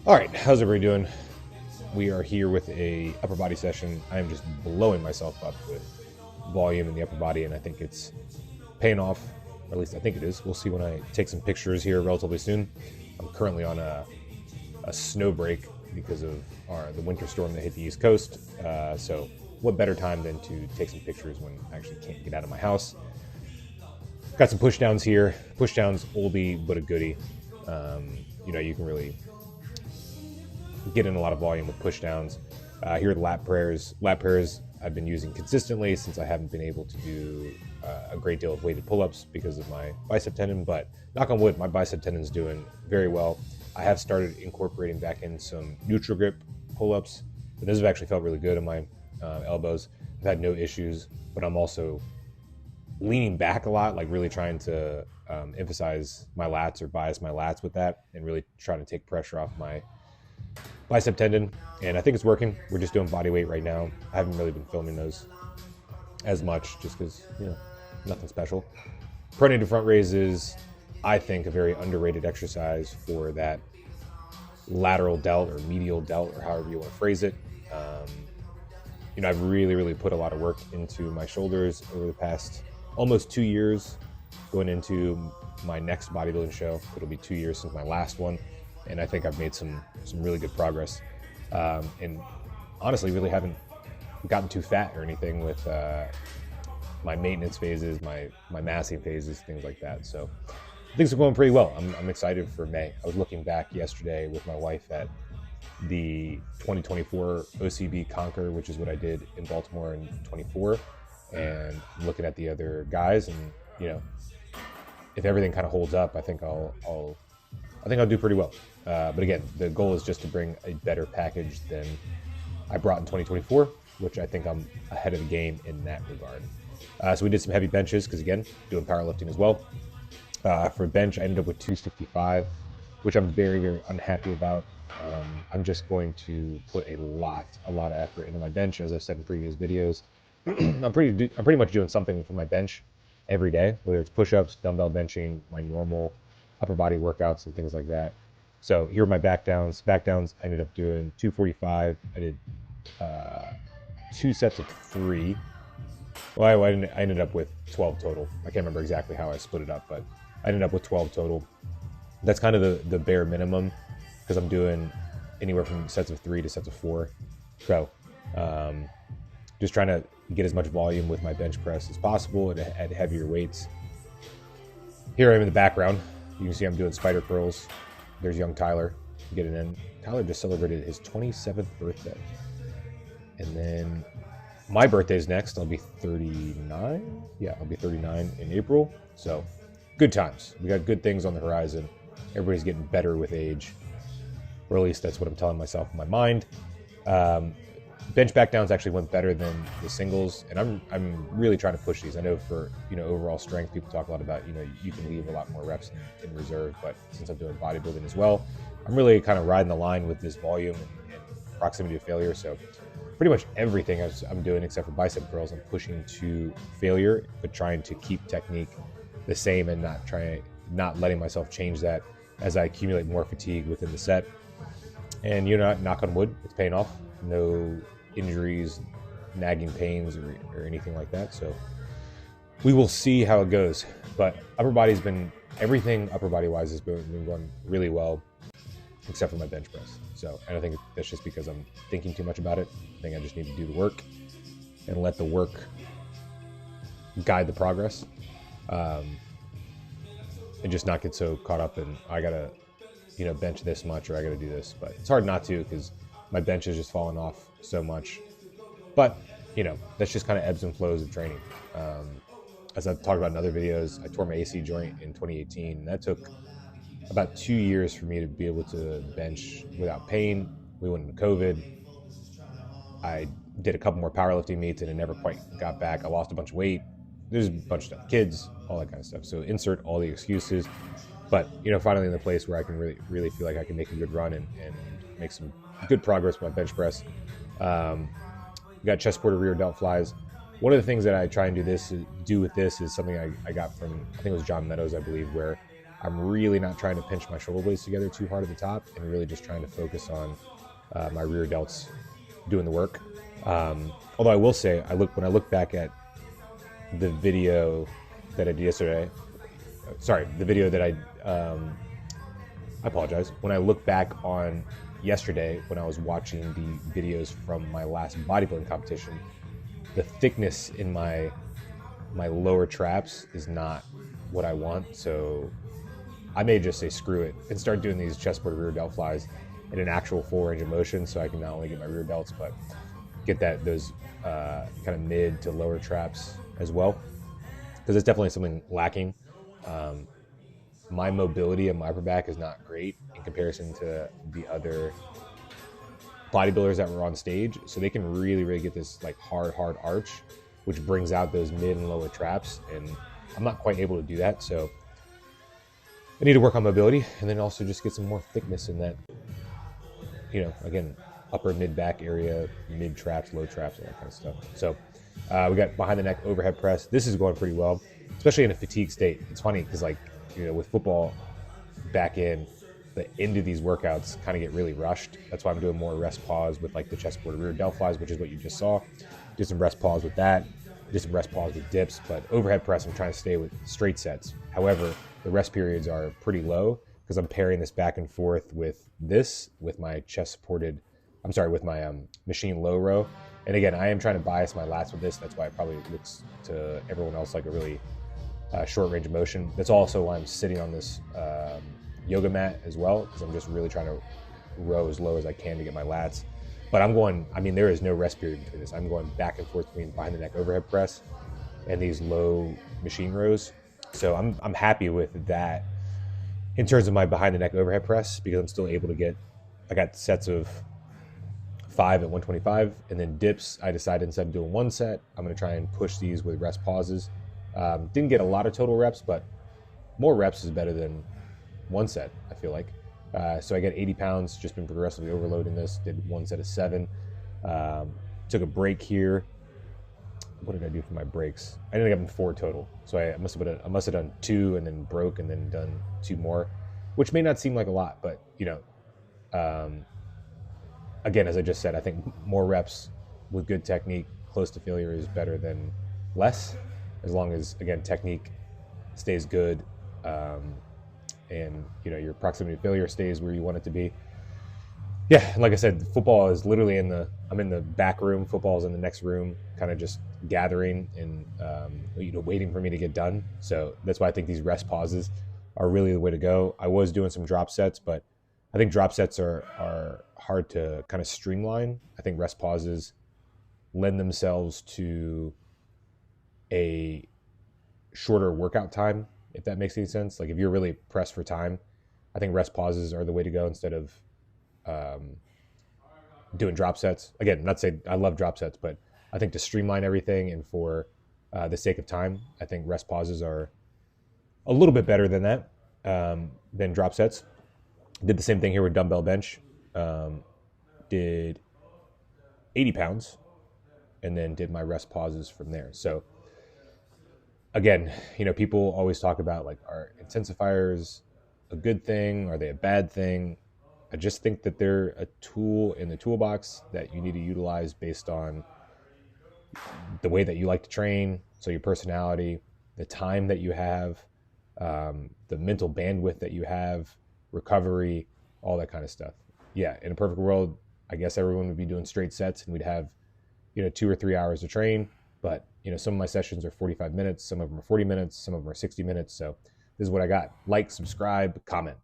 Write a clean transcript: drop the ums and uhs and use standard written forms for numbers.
All right, how's everybody doing? We are here with a upper body session. I am just blowing myself up with volume in the upper body, and I think it's paying off, or at least I think it is. We'll see when I take some pictures here relatively soon. I'm currently on a snow break because of the winter storm that hit the East Coast. So what better time than to take some pictures when I actually can't get out of my house? Got some push downs here. Push downs, oldie but a goodie. You can really get in a lot of volume with push downs. Here are the lat prayers. Lat prayers I've been using consistently since I haven't been able to do a great deal of weighted pull-ups because of my bicep tendon, but knock on wood, my bicep tendon is doing very well. I have started incorporating back in some neutral grip pull-ups, but those have actually felt really good on my elbows. I've had no issues, but I'm also leaning back a lot, like really trying to emphasize my lats or bias my lats with that and really trying to take pressure off my bicep tendon, and I think it's working. We're just doing body weight right now. I haven't really been filming those as much just because, nothing special. Pronated front raise is, I think, a very underrated exercise for that lateral delt or medial delt or however you want to phrase it. I've really put a lot of work into my shoulders over the past almost 2 years. Going into my next bodybuilding show, it'll be 2 years since my last one, and I think I've made some really good progress. And honestly, really haven't gotten too fat or anything with my maintenance phases, my massing phases, things like that. So things are going pretty well. I'm excited for May. I was looking back yesterday with my wife at the 2024 OCB Conquer, which is what I did in Baltimore in 24, and I'm looking at the other guys, and if everything kind of holds up, I think I'll do pretty well. But again, the goal is just to bring a better package than I brought in 2024, which I think I'm ahead of the game in that regard. So we did some heavy benches because, again, doing powerlifting as well. For bench, I ended up with 265, which I'm very unhappy about. I'm just going to put a lot of effort into my bench, as I've said in previous videos. I'm pretty much doing something for my bench every day, whether it's push-ups, dumbbell benching, my normal upper body workouts and things like that. So here are my back downs. Back downs, I ended up doing 245. I did 2 sets of 3. Well, I ended up with 12 total. I can't remember exactly how I split it up, but I ended up with 12 total. That's kind of the bare minimum because I'm doing anywhere from sets of 3 to sets of 4. So just trying to get as much volume with my bench press as possible at heavier weights. Here I am in the background. You can see I'm doing spider curls. There's young Tyler getting in. Tyler just celebrated his 27th birthday. And then my birthday's next. I'll be 39. Yeah, I'll be 39 in April. So good times. We got good things on the horizon. Everybody's getting better with age. Or at least that's what I'm telling myself in my mind. Bench back downs actually went better than the singles, and I'm really trying to push these. I know for overall strength, people talk a lot about you can leave a lot more reps in reserve, but since I'm doing bodybuilding as well, I'm really kind of riding the line with this volume and proximity to failure. So pretty much everything I'm doing except for bicep curls, I'm pushing to failure, but trying to keep technique the same and not letting myself change that as I accumulate more fatigue within the set. And knock on wood, it's paying off. No injuries, nagging pains, or anything like that. So we will see how it goes. But everything upper body wise has been going really well, except for my bench press. So, and I think that's just because I'm thinking too much about it. I think I just need to do the work and let the work guide the progress, and just not get so caught up in I gotta bench this much or I gotta do this. But it's hard not to because my bench has just fallen off so much. But, that's just kind of ebbs and flows of training. As I've talked about in other videos, I tore my AC joint in 2018. And that took about 2 years for me to be able to bench without pain. We went into COVID. I did a couple more powerlifting meets and it never quite got back. I lost a bunch of weight. There's a bunch of stuff, kids, all that kind of stuff. So insert all the excuses. But, finally in the place where I can really feel like I can make a good run and make some good progress with my bench press. Got chest quarter rear delt flies. One of the things that I try and do with this is something I got from, I think it was John Meadows, I believe, where I'm really not trying to pinch my shoulder blades together too hard at the top, and really just trying to focus on my rear delts doing the work. Although I will say, when I look back at the video that I did yesterday, the video that I apologize. When I look back on yesterday, when I was watching the videos from my last bodybuilding competition, the thickness in my lower traps is not what I want. So I may just say screw it and start doing these chestboard rear delt flies in an actual full range of motion, so I can not only get my rear delts but get those kind of mid to lower traps as well, because it's definitely something lacking. My mobility in my upper back is not great in comparison to the other bodybuilders that were on stage, so they can really get this like hard arch, which brings out those mid and lower traps, and I'm not quite able to do that. So I need to work on mobility, and then also just get some more thickness in that, again, upper mid back area, mid traps, low traps, all that kind of stuff. So we got behind the neck overhead press. This is going pretty well, especially in a fatigue state. It's funny because with football back in, the end of these workouts kind of get really rushed. That's why I'm doing more rest pause with like the chestboard rear delt flies, which is what you just saw. Did some rest pause with that. Did some rest pause with dips, but overhead press, I'm trying to stay with straight sets. However, the rest periods are pretty low because I'm pairing this back and forth with my with my machine low row. And again, I am trying to bias my lats with this. That's why it probably looks to everyone else like a really short range of motion. That's also why I'm sitting on this yoga mat as well, because I'm just really trying to row as low as I can to get my lats. But there is no rest period between this. I'm going back and forth between behind the neck overhead press and these low machine rows. So I'm happy with that in terms of my behind the neck overhead press, because I'm still able to I got sets of 5 at 125, and then dips, I decided instead of doing one set, I'm going to try and push these with rest pauses. Didn't get a lot of total reps, but more reps is better than one set, I feel like. So I got 80 pounds, just been progressively overloading this, did one set of 7. Took a break here. What did I do for my breaks? I ended up having 4 total. So I must have done 2 and then broke and then done 2 more, which may not seem like a lot, but again, as I just said, I think more reps with good technique close to failure is better than less, as long as, again, technique stays good, and your proximity to failure stays where you want it to be. Yeah, and like I said, football is literally I'm in the back room, football's in the next room, kind of just gathering and waiting for me to get done. So that's why I think these rest pauses are really the way to go. I was doing some drop sets, but I think drop sets are hard to kind of streamline. I think rest pauses lend themselves to a shorter workout time, if that makes any sense. Like if you're really pressed for time, I think rest pauses are the way to go instead of doing drop sets. Again, not say I love drop sets, but I think to streamline everything and for the sake of time, I think rest pauses are a little bit better than that, than drop sets. Did the same thing here with dumbbell bench. Did 80 pounds and then did my rest pauses from there. So again, people always talk about like, are intensifiers a good thing? Are they a bad thing? I just think that they're a tool in the toolbox that you need to utilize based on the way that you like to train. So your personality, the time that you have, the mental bandwidth that you have, recovery, all that kind of stuff. Yeah, in a perfect world, I guess everyone would be doing straight sets and we'd have, 2 or 3 hours to train. But, some of my sessions are 45 minutes, some of them are 40 minutes, some of them are 60 minutes. So this is what I got. Like, subscribe, comment.